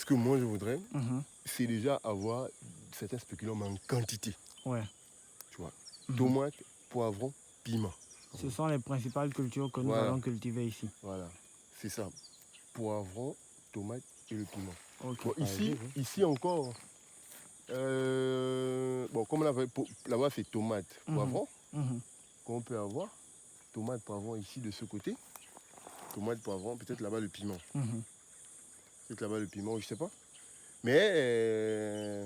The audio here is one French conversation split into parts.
que moi je voudrais, c'est déjà avoir certains spéculums en quantité. Ouais. Tu vois, tomates, poivrons, piment. Ce sont les principales cultures que nous allons cultiver ici. Voilà, c'est ça. Poivrons, tomates et le piment. Okay. Bon, ici encore, bon, comme là-bas c'est tomates, poivrons, qu'on peut avoir. Tomates, poivrons ici de ce côté. Tomates, poivrons, peut-être là-bas le piment. Peut-être là-bas le piment, je sais pas. Mais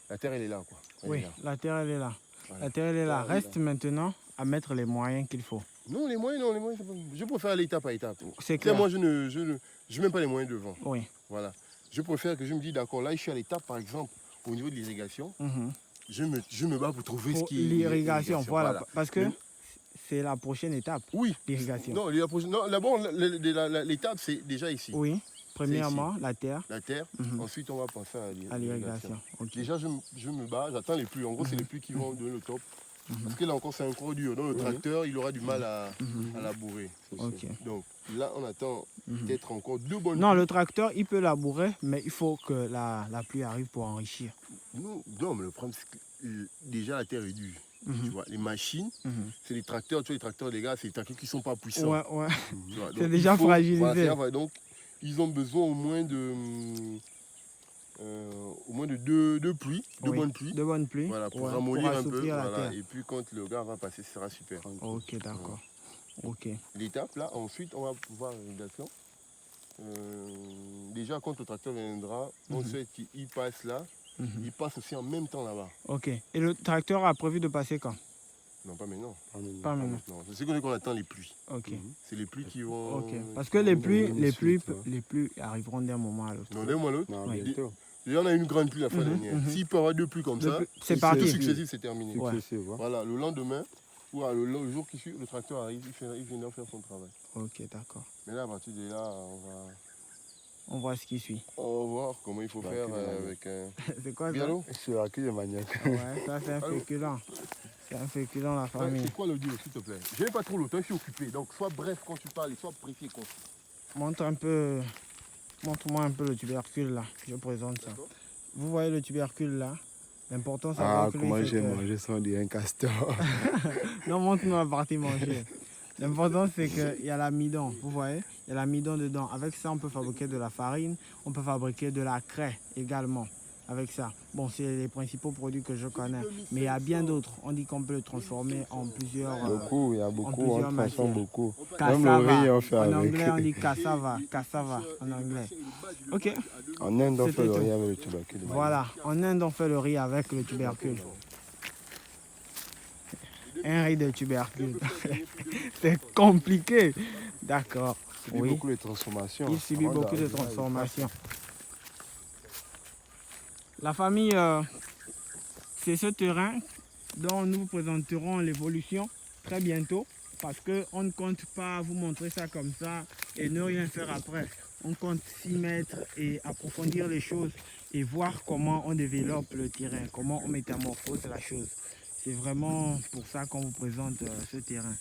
la terre, elle est là, quoi. Oui, la terre, elle est là. Voilà. La terre, elle est là. Reste maintenant à mettre les moyens qu'il faut. Non, les moyens, je préfère aller étape à étape. C'est clair. Moi, je ne mets même pas les moyens devant. Oui. Voilà. Je préfère que je me dise, d'accord, là, je suis à l'étape, par exemple, au niveau de l'irrigation. Je me bats pour trouver ce qui est l'irrigation. Voilà. Parce que c'est la prochaine étape. Oui. L'irrigation. Non, d'abord, l'étape, c'est déjà ici. Oui. Premièrement, la terre. La terre. Ensuite, on va penser à l'irrigation. Okay. Déjà, je me bats, j'attends les pluies. En gros, c'est les pluies qui vont donner le top. Parce que là encore, c'est encore dur. Donc, le tracteur, il aura du mal à labourer. Okay. Donc, là, on attend peut-être encore 2 bonnes Non, le tracteur, il peut labourer, mais il faut que la pluie arrive pour enrichir. Non, mais le problème, c'est que déjà, la terre est dure. Tu vois, les machines, c'est les tracteurs. Tu vois, les tracteurs, les gars, c'est les tracteurs qui ne sont pas puissants. Ouais. C'est déjà fragilisé. Voilà, donc, ils ont besoin au moins de 2 pluies, 2 bonnes pluies. 2 bonnes pluies. Voilà, pour ramollir un peu. Voilà, et puis quand le gars va passer, ce sera super. Ok, d'accord. Ok. L'étape, là, ensuite, on va pouvoir l'irrigation. Déjà, quand le tracteur viendra, on sait qu'il passe là. Il passe aussi en même temps là-bas. Ok. Et le tracteur a prévu de passer quand? Non, pas maintenant. Pas maintenant. C'est qu'on attend les pluies. Ok. C'est les pluies qui vont... Ok. Parce que les pluies arriveront d'un moment à l'autre. Non, d'un moment à l'autre. Non, bientôt. Déjà, on a eu une grande pluie la fois dernière. S'il peut y avoir 2 pluies comme ça, c'est parti. Successif, c'est terminé. Voilà, le lendemain, ou le jour qui suit, le tracteur arrive, il vient faire son travail. Ok, d'accord. Mais là, à partir de là, on voit ce qui suit. On va voir comment il faut faire avec un... C'est quoi ça? C'est la queue de manioc. Ouais, ça c'est un féculent. C'est un féculent, la famille. C'est quoi l'audio, s'il te plaît? Je n'ai pas trop le temps, je suis occupé. Donc, sois bref quand tu parles et sois précis et concis. Montre-moi un peu le tubercule là. Je présente ça. Vous voyez le tubercule là? L'important c'est que comment j'ai mangé ça, on dirait un castor. Non, montre-nous la partie manger. L'important c'est qu'il y a l'amidon, vous voyez? Il y a l'amidon dedans. Avec ça, on peut fabriquer de la farine, on peut fabriquer de la craie également. Avec ça. Bon, c'est les principaux produits que je connais. Mais il y a bien d'autres. On dit qu'on peut le transformer en plusieurs Beaucoup, il y a beaucoup, on transforme beaucoup. Cassava. Même le riz, on fait en anglais, on dit cassava. Cassava en anglais. Ok. En Inde, on fait le riz avec le tubercule. Voilà. En Inde, on fait le riz avec le tubercule. Un riz de tubercule. C'est compliqué. D'accord. Il subit beaucoup de transformations. Il subit beaucoup de transformations. La famille, c'est ce terrain dont nous vous présenterons l'évolution très bientôt parce qu'on ne compte pas vous montrer ça comme ça et ne rien faire après. On compte s'y mettre et approfondir les choses et voir comment on développe le terrain, comment on métamorphose la chose. C'est vraiment pour ça qu'on vous présente ce terrain.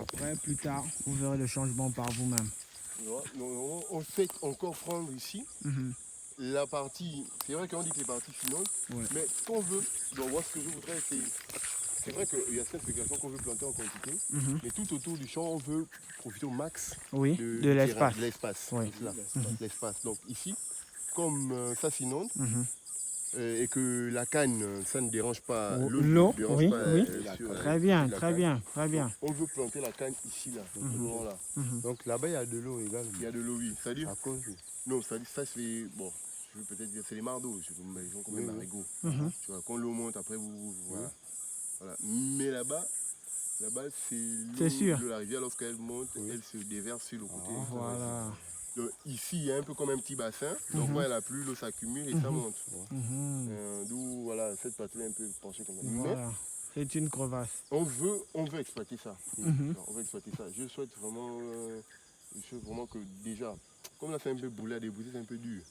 Après, plus tard, vous verrez le changement par vous-même. On fait encore prendre ici. La partie, c'est vrai qu'on dit que les parties finances, mais ce qu'on veut, donc moi ce que je voudrais, c'est vrai qu'il y a cette spéculation qu'on veut planter en quantité, mais tout autour du champ, on veut profiter au max de l'espace. L'espace. Donc ici, comme ça s'inonde, et que la canne, ça ne dérange pas l'eau. Oui. Très bien. On veut planter la canne ici, là. Donc là-bas, il y a de l'eau également. Il y a de l'eau, oui. C'est-à-dire à cause. Non, ça c'est... Bon, je veux peut-être dire, c'est les mardeaux. Ils ont comme des marigots. Tu vois, quand l'eau monte, après, voilà. Mais là-bas, c'est l'eau de la rivière. Lorsqu'elle monte, elle se déverse sur le côté. Voilà. Donc, ici, il y a un peu comme un petit bassin. Donc, quand elle a plu, l'eau s'accumule et ça monte. D'où, voilà, cette partie-là un peu penchée comme ça. Voilà. Mais c'est une crevasse. On veut exploiter ça. On veut exploiter ça. Je souhaite vraiment que déjà, comme là c'est un peu brûlé à déboucher, c'est un peu dur.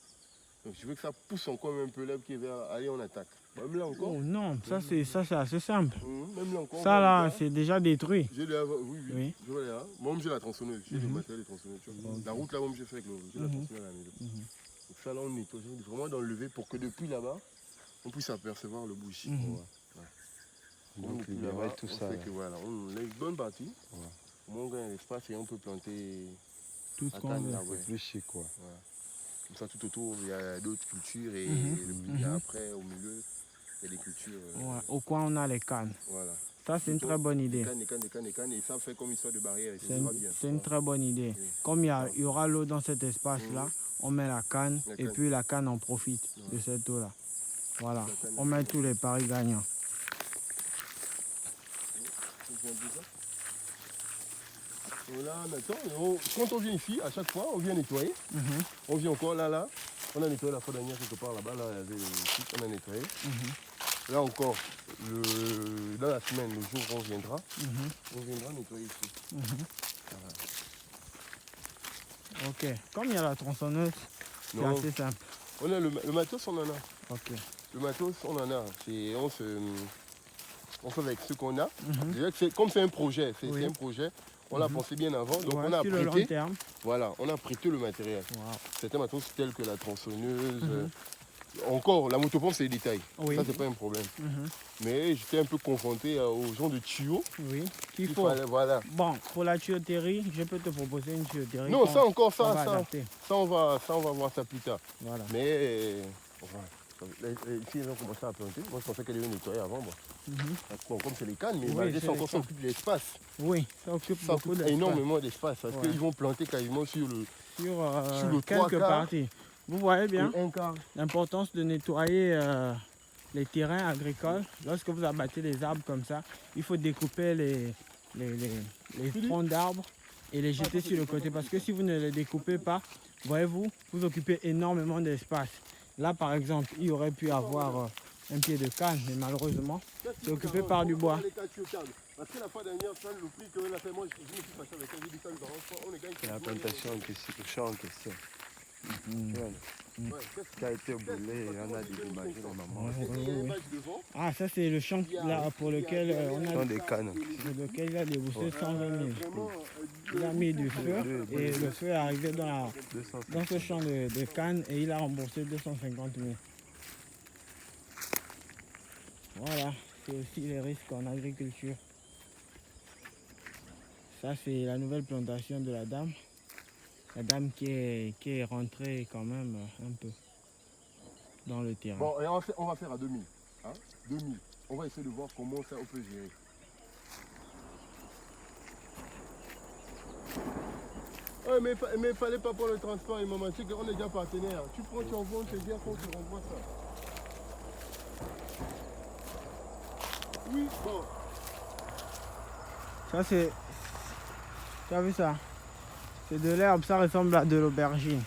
Donc je veux que ça pousse encore un peu l'herbe qui est vers. Allez, on attaque. Même là encore. Oh non, ça c'est assez simple. Même là encore. Ça là, c'est déjà détruit. Oui. Je vais là. Moi, j'ai la tronçonneuse. J'ai le matériel de tronçonneuse. La route là, moi, j'ai fait avec le. J'ai la tronçonneuse à la maison. Donc ça là on nettoie, vraiment d'enlever pour que depuis là-bas, on puisse apercevoir le bush. Donc Depuis libérer là-bas, tout on ça. fait Là. que voilà, on laisse une bonne partie. Ouais. Au moins on gagne l'espace et on peut planter Tout ce la qu'on canne veut. là, C'est ouais. plus chic quoi. Voilà. Comme ça tout autour, il y a d'autres cultures et Mhm. après au milieu, il y a des cultures. Ouais, au coin, on a les cannes. Voilà. Ça, c'est une très bonne idée. Des cannes, et ça fait comme une sorte de barrière. Et C'est une, bien. c'est une très bonne idée. Oui. Comme il y aura l'eau dans cet espace-là, on met la canne La et canne. puis la canne en profite de cette eau-là. Voilà, La canne, on met tous les paris gagnants. Voilà, maintenant, quand on vient ici, à chaque fois, on vient nettoyer. On vient encore là. On a nettoyé la fois dernière quelque part là-bas, là, il y avait le site, on a nettoyé. Là encore, dans la semaine, le jour où on viendra nettoyer ici. Ok, comme il y a la tronçonneuse, c'est Non. assez simple. On a le matos, on en a. Ok. Le matos, on en a. On fait avec ce qu'on a. Déjà que comme c'est un projet, c'est un projet, on l'a pensé bien avant. Donc Ouais, on a sur le long prêté. terme. Voilà, on a prêté le matériel. Wow. Certains matos tels que la tronçonneuse. Encore, la motopompe, c'est les détails. Oui. Ça, c'est pas un problème. Mais j'étais un peu confronté aux gens de tuyaux. Oui, qu'il Il faut. fallait, voilà. Bon, pour la tuyauterie, je peux te proposer une tuyauterie. Non, ça encore, on va ça, adapter. on va voir ça plus tard. Voilà. Mais ici, ils ont commencé à planter. Moi, je pensais qu'elle devait nettoyer avant. Bon, comme c'est les cannes, mais Oui, ça c'est encore les ça occupe l'espace. Oui, ça occupe Ça beaucoup occupe d'espace. énormément d'espace parce Ouais. qu'ils vont planter quasiment sur le Sur le trois quelques quarts. parties. Vous voyez bien un quart. l'importance de nettoyer les terrains agricoles. Lorsque vous abattez les arbres comme ça, il faut découper les troncs d'arbres et les jeter sur le côté. Parce que si vous ne les découpez pas, voyez-vous, vous occupez énormément d'espace. Là, par exemple, il aurait pu avoir un pied de canne, mais malheureusement, c'est occupé par du bois. Parce que la fois dernière, ça, le prix qu'elle a fait, moi, je me suis passé avec elle, j'ai dit ça, on est gagné. C'est la plantation en question. Le champ en question. Qui a été brûlé et on a dédommagé les mamans. Ah, ça c'est le champ là, pour lequel Dans des cannes. pour lequel il a déboursé 120 000. Il a mis du feu et le feu est arrivé dans ce champ de canne et il a remboursé 250 000. Voilà, c'est aussi les risques en agriculture. Ça c'est la nouvelle plantation de la dame. La dame qui est rentrée quand même un peu dans le terrain. Bon, et on va faire à 2000. Hein? 2000. On va essayer de voir comment ça on peut gérer. Ouais, mais fallait pas pour le transport, maman, tu sais qu'on est déjà partenaire. Tu prends, tu envoies, on te dit qu'on te renvoie ça. Oui, bon. Ça c'est... Tu as vu ça? C'est de l'herbe, ça ressemble à de l'aubergine.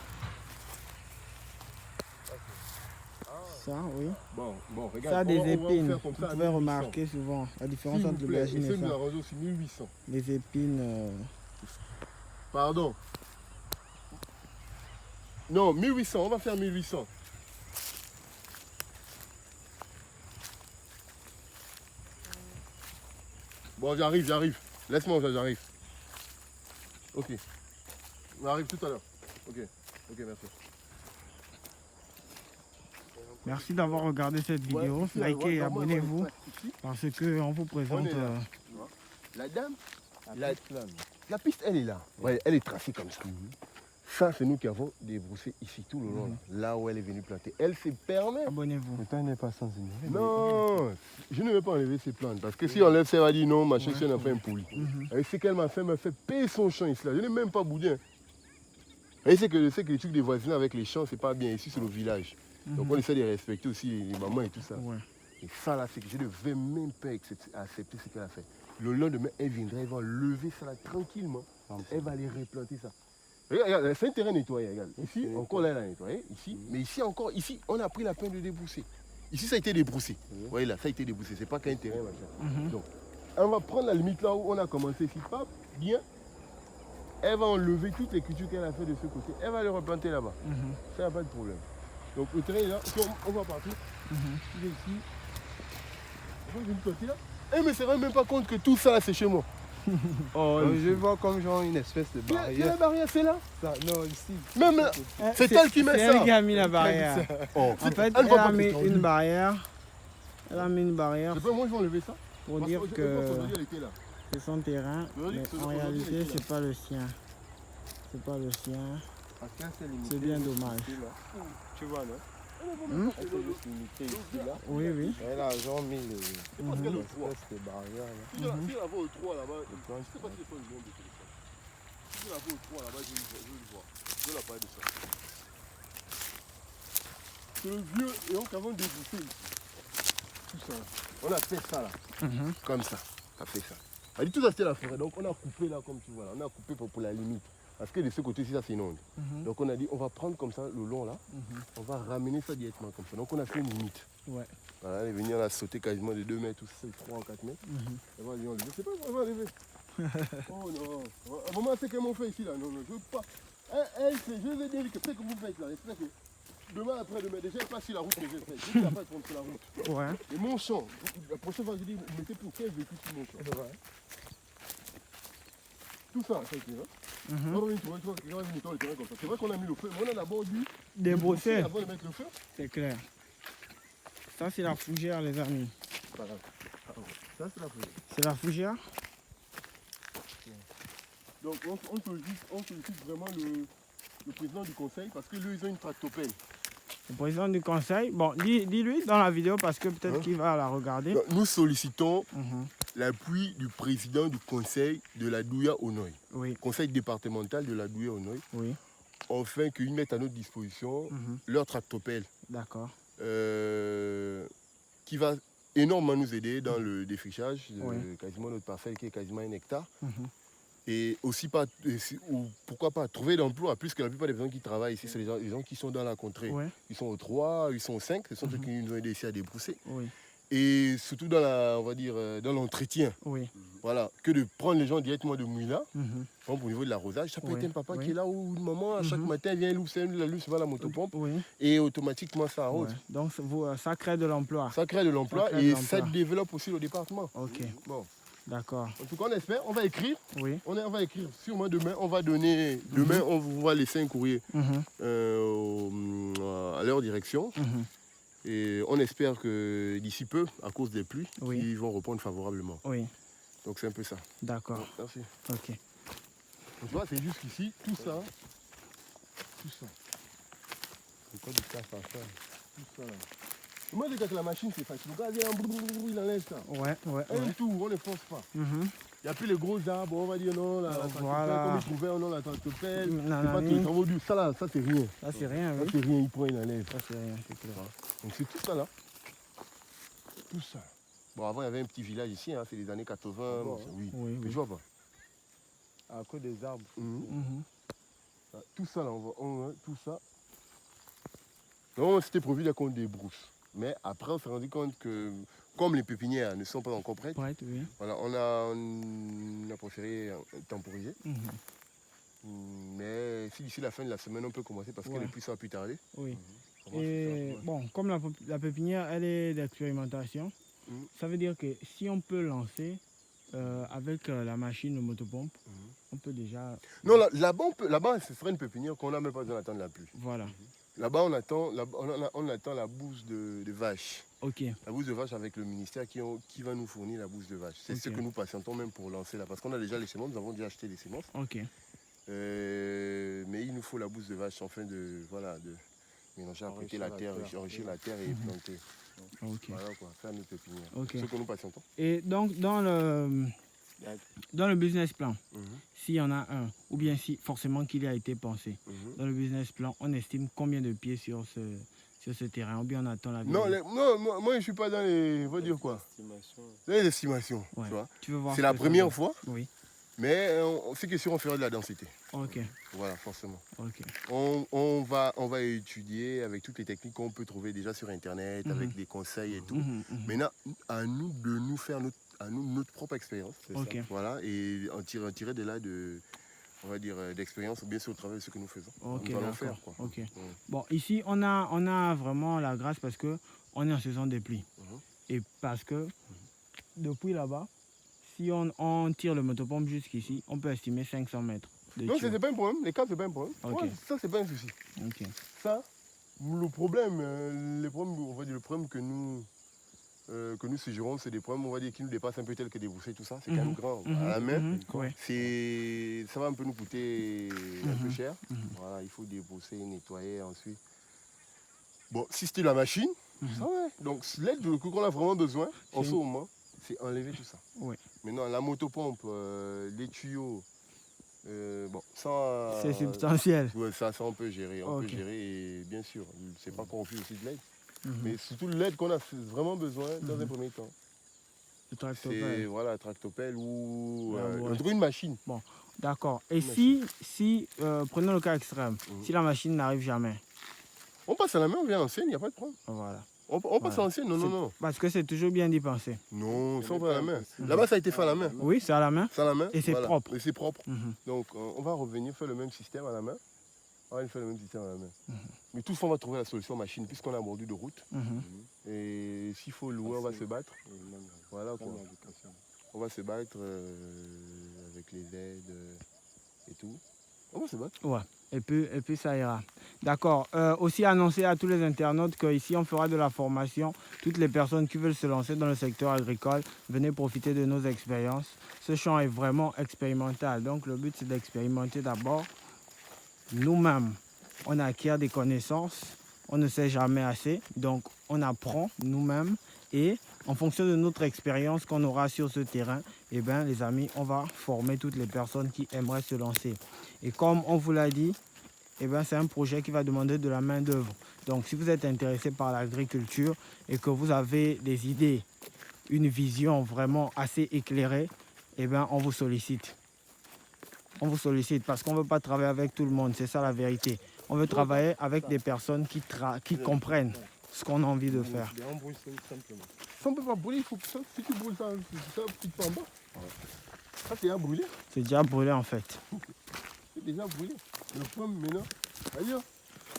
Ça, oui. Bon, regarde. Ça a des épines. Comme Vous ça, pouvez remarquer souvent la différence entre l'aubergine et essaye de ça. l'arroser aussi 1800. Les épines... Pardon. Non, 1800, on va faire 1800. Bon, j'arrive. Laisse-moi, j'arrive. Ok. On arrive tout à l'heure. Ok, merci. Merci d'avoir regardé cette vidéo. Likez et abonnez-vous parce qu'on vous présente... La dame, la piste, elle est là. Ouais, elle est tracée comme ça. Ça, c'est nous qui avons débroussé ici tout le long, là où elle est venue planter. Elle se permet. Abonnez-vous. Le temps n'est pas sans ignorer. Non, je ne vais pas enlever ces plantes parce que si on enlève ça, elle va dire non, ma chérie, on a fait un poulie. Et ce qu'elle m'a fait payer son champ ici. Là. Je n'ai même pas boudé. Hein. Et c'est que les trucs des voisins avec les champs, c'est pas bien. Ici, c'est le village. Donc on essaie de respecter aussi les mamans et tout ça. Ouais. Et ça là, c'est que je ne vais même pas accepter ce qu'elle a fait. Le lendemain, elle viendra, elle va lever ça là tranquillement. Elle va aller replanter ça. Regarde, c'est un terrain nettoyé, regarde. Ici, encore là, elle a nettoyé. Ici, mais ici encore, ici, on a pris la peine de débrousser. Ici, ça a été débroussé. Vous voyez là, ça a été débroussé. C'est pas qu'un terrain, machin. Donc, on va prendre la limite là où on a commencé ici, pas bien. Elle va enlever toutes les cultures qu'elle a fait de ce côté. Elle va les replanter là-bas. Ça n'a pas de problème. Donc le terrain est là, on va partir. Il est ici. On va venir planter là. Eh mais c'est vrai même pas compte que tout ça là c'est chez moi. Oh, je vois comme genre une espèce de Quelle barrière. barrière, c'est là? Ça, non, ici. Même là. C'est elle qui met C'est ça. elle qui a mis la barrière. Oh, En fait, elle elle va a pas mis t'étendre. une barrière. Elle a mis une barrière Je sais pas, moi je vais enlever ça. pour Parce dire je pense que qu'aujourd'hui, elle était là. c'est son terrain, Aujourd'hui, mais en aujourd'hui, réalité, elle est là. c'est pas le sien. C'est pas le sien. Parce qu'elle s'est limitée C'est bien dommage. ici, là. Tu vois, là. Hmm? Elle s'est juste limitée ici, là. Oui, oui. Elle a genre mis les Parce qu'elle est au 3. espèces de barrières, là. Si elle va au 3 là-bas, je planches, ne sais pas si c'est pas une bombe de téléphone. Si elle va au 3 là-bas, je vais le voir. Je vais la parler de ça. C'est le vieux et on avant de déboucher ici. Tout ça. On a fait ça là. Mhm. Comme ça. On a fait ça. Elle dit tout ça c'était la forêt. Donc on a coupé là comme tu vois là. On a coupé pour la limite. Parce que de ce côté-ci, ça c'est une onde. Mhm. Donc on a dit on va prendre comme ça le long là. Mhm. On va ramener ça directement comme ça. Donc on a fait une limite. Ouais. Voilà, elle est venue, on a sauté quasiment de 2 mètres, ou 3 ou 4 mètres. Mhm. Elle va lui enlever. C'est pas elle va enlever. Oh non. Maman, c'est qu'elle m'a fait ici là. Non, non, je veux pas. Elle, je vous ai dit que ce que vous faites là, c'est que demain après-demain, déjà pas sur la route que j'ai faite. Je ne vais pas prendre sur la route. Ouais. Et mon champ, la prochaine fois que je dis, vous mettez pour 15 véhicules sur mon champ. Ouais. Tout ça, ça qui est là. Mhm. On va venir trouver, tu vois, quelqu'un va venir mettre le terrain comme ça. C'est vrai qu'on a mis le feu, mais on a d'abord dû Débrousser, avant de mettre le feu. c'est clair. Ça, c'est la fougère, les amis. C'est pas grave. Ah, ouais. Ça, c'est la feu. C'est la fougère. Donc on sollicite vraiment le président du conseil parce que lui, ils ont une tractopelle. Le président du conseil. Bon, dis-lui dans la vidéo parce que peut-être Hein? qu'il va la regarder. Donc, nous sollicitons Mhm. l'appui du président du conseil de la Douya au Noy, Oui, conseil départemental de la Douya au Noy, oui. afin qu'ils mettent à notre disposition Mhm. leur tractopelle D'accord. qui va énormément nous aider dans le défrichage de Oui. quasiment notre parcelle qui est quasiment 1 hectare. Mhm. Et aussi, ou pourquoi pas, trouver d'emploi, puisque la plupart des gens qui travaillent ici, c'est les gens qui sont dans la contrée. Ouais. Ils sont au 3, ils sont au 5, ce sont ceux qui nous ont aidés ici à débrousser. Oui, Et surtout dans on va dire, dans l'entretien. oui. Voilà, que de prendre les gens directement de Mouila, Mhm. par exemple, au niveau de l'arrosage. Ça peut Oui, être un papa oui. qui est là où une maman, à chaque Mhm. matin, vient la luce va la motopompe Oui. et automatiquement ça arrose. Ouais. Donc, ça crée de l'emploi. Ça crée de l'emploi Ça crée de et l'emploi. ça développe aussi le département. Ok, Bon, d'accord. en tout cas, on espère, on va écrire. Oui. On va écrire sûrement demain. On va donner. Demain, on va laisser un courrier Mhm. à leur direction. Mhm. Et on espère que d'ici peu, à cause des pluies, Oui. ils vont répondre favorablement. Oui, Donc c'est un peu ça. d'accord. Merci. Ok. Donc, tu vois, c'est juste ici, tout ça. Tout ça. C'est quoi du casse à faire? Tout ça là. Et moi, je dis que la machine, c'est facile. Le gars vient, il enlève ça. Ouais, ouais, Un ouais. tour, on ne force pas. Mhm. Il n'y a plus les gros arbres, on va dire non, la Voilà. comme ils trouvaient, non, la tractopelle. C'est Nanani. pas que les travaux durs. Ça là, ça c'est rien. Ça, c'est rien, Ça oui. c'est rien, il prend, il enlève. Ça, c'est rien, c'est clair. Donc c'est tout ça là. Tout ça. Bon, avant il y avait un petit village ici, hein, c'est les années 80. Bon, oui. Oui, Mais oui. je vois pas. À cause des arbres. Mhm. Tout ça là, tout ça. Non, c'était prévu qu'on débrousse. Mais après, on s'est rendu compte que, comme les pépinières ne sont pas encore prêtes, Prête, oui. voilà, on a préféré temporiser. Mhm. Mais si d'ici la fin de la semaine, on peut commencer parce que Ouais. les pluies sont plus tarder. Oui. On va faire Et ça, ouais. bon, comme la pépinière, elle est d'expérimentation, Mhm. ça veut dire que si on peut lancer avec la machine, le motopompe, Mhm. on peut déjà... Non, là-bas, ce serait une pépinière qu'on n'a même pas besoin d'attendre la pluie. Voilà. Là-bas, on attend la bouse de vache. Ok. La bouse de vache avec le ministère qui va nous fournir la bouse de vache. C'est ce Ok. que nous patientons même pour lancer là. Parce qu'on a déjà les semences, nous avons déjà acheté les semences. Ok. Mais il nous faut la bouse de vache afin de mélanger, apprêter la terre, enrichir la terre et planter. Ok. Voilà quoi, faire notre pépinière. Ok. C'est ce que nous patientons. Et donc, dans le business plan, Mhm, s'il y en a un, ou bien si forcément qu'il a été pensé, mhm. dans le business plan, on estime combien de pieds sur ce terrain, ou bien on attend la Non, vidéo. moi je ne suis pas dans les. On va dire quoi? Estimation. Dans les estimations. Ouais. Tu vois. Tu veux voir C'est ce la que ça première donne? fois, Oui. mais c'est question on fera de la densité. Ok. Voilà, forcément. Ok. On va étudier avec toutes les techniques qu'on peut trouver déjà sur Internet, Mhm. avec des conseils et tout. Mhm, mhm. Maintenant, à nous de nous faire notre propre expérience. C'est Ok. ça. Voilà, et en tirer de là on va dire, d'expérience, bien sûr au travers de ce que nous faisons. Ok, nous allons d'accord. faire. Quoi. Ok. Ouais. Bon, ici, on a vraiment la grâce parce que on est en saison des pluies. Mhm. Et parce que depuis là-bas, si on tire le motopompe jusqu'ici, on peut estimer 500 mètres de Non, tuyau. c'est pas un problème. Les câbles, c'est pas un problème. Ok. Ouais, ça, c'est pas un souci. Ok. Ça, le problème, on va dire, le problème que nous suggérons, c'est des problèmes, on va dire, qui nous dépassent un peu, tels que des boussées, tout ça. C'est quand même grand. À la main, Ouais. ça va un peu nous coûter un peu cher. Mhm. Voilà, il faut débousser, nettoyer ensuite. Bon, si c'était la machine, ça va. Donc l'aide qu'on a vraiment besoin en C'est ce moment, c'est enlever tout ça. Ouais. Maintenant, la motopompe, les tuyaux, bon, ça... C'est substantiel. Ouais, ça on peut gérer. On Ok. peut gérer et bien sûr, c'est pas qu'on refuse aussi de l'aide. Mhm. Mais surtout l'aide qu'on a vraiment besoin dans un premier temps. Le C'est tractopelle. voilà, tractopelle ou Ah, ouais. en tout cas, une machine. D'accord. Et Une si prenons le cas extrême, Mhm. si la machine n'arrive jamais, On passe à la main, on vient à l'ancienne, il n'y a pas de problème. voilà. On passe Voilà. à l'ancienne, non, non, non. Parce que c'est toujours bien d'y penser. Non, ça on va à la main. Là-bas, ça a été fait à la main. Oui, c'est à la main. Ça à la main. Et c'est voilà. propre. Et c'est propre. Mhm. Donc, on va revenir faire le même système à la main. On va faire le même système à la main. Mhm. Mais toutefois, on va trouver la solution machine, puisqu'on a un bordure de route. Mhm. Et s'il faut louer, on va se battre. Voilà quoi. On va se battre avec les aides et tout. On va se battre. Ouais. Et puis ça ira. D'accord. Aussi annoncer à tous les internautes qu'ici on fera de la formation. Toutes les personnes qui veulent se lancer dans le secteur agricole, venez profiter de nos expériences. Ce champ est vraiment expérimental. Donc le but c'est d'expérimenter d'abord nous-mêmes. On acquiert des connaissances. On ne sait jamais assez. Donc on apprend nous-mêmes. Et en fonction de notre expérience qu'on aura sur ce terrain, eh bien, les amis, on va former toutes les personnes qui aimeraient se lancer. Et comme on vous l'a dit, eh bien, c'est un projet qui va demander de la main-d'œuvre. Donc, si vous êtes intéressé par l'agriculture et que vous avez des idées, une vision vraiment assez éclairée, eh bien, on vous sollicite. On vous sollicite parce qu'on ne veut pas travailler avec tout le monde, c'est ça la vérité. On veut travailler avec des personnes qui comprennent ce qu'on a envie de faire. On brûle ça simplement. Ça, on peut pas brûler, il faut que ça, si tu brûles ça, tu te fais en bas. Ça, c'est déjà brûlé. C'est déjà brûlé en fait. C'est déjà brûlé. Le problème maintenant, d'ailleurs,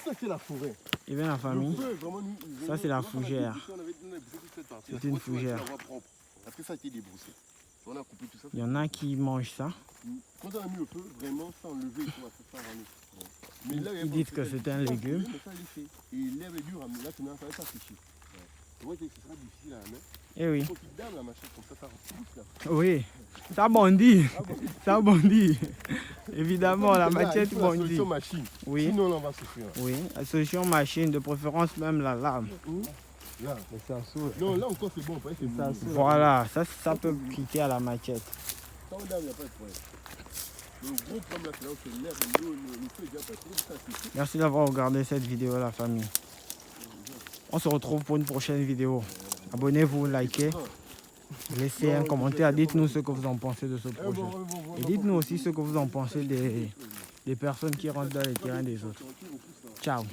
ça, c'est la forêt. Et bien la famille, Le feu, vraiment, ça, c'est la fougère. On avait boussé toute cette partie. C'est une fougère. La voie propre. Après, ça a été débroussé. On a coupé tout ça. il y en a qui mangent ça. Quand on a mis le feu, vraiment, sans lever, tout va se faire en nous. Mais là, Ils disent que c'est un légume. Mais ça, il est fait. Et l'herbe est dure, là, tu n'as pas séché. Tu vois que ce sera difficile à la main. Eh oui, Il faut qu'il dame la machine, comme ça repousse là. oui, ça bondit, Ah bon. ça bondit. Évidemment, la Là, machette il faut la bondit. solution machine. Oui, Sinon, là, on va souffrir. oui, la solution machine, de préférence même la lame. Là. Mais ça saoule. Non, là encore, c'est bon. Après, c'est Ça, bon. c'est- Voilà, ça peut quitter à la machette. Sans dame, il n'y a pas de problème. Le gros problème là, c'est là où c'est l'herbe, le feu est déjà passé. Ça, c'est tout. Merci d'avoir regardé cette vidéo, la famille. On se retrouve pour une prochaine vidéo. Abonnez-vous, likez, laissez un commentaire, dites-nous ce que vous en pensez de ce projet. Et dites-nous aussi ce que vous en pensez des personnes qui rentrent dans les terrains des autres. Ciao.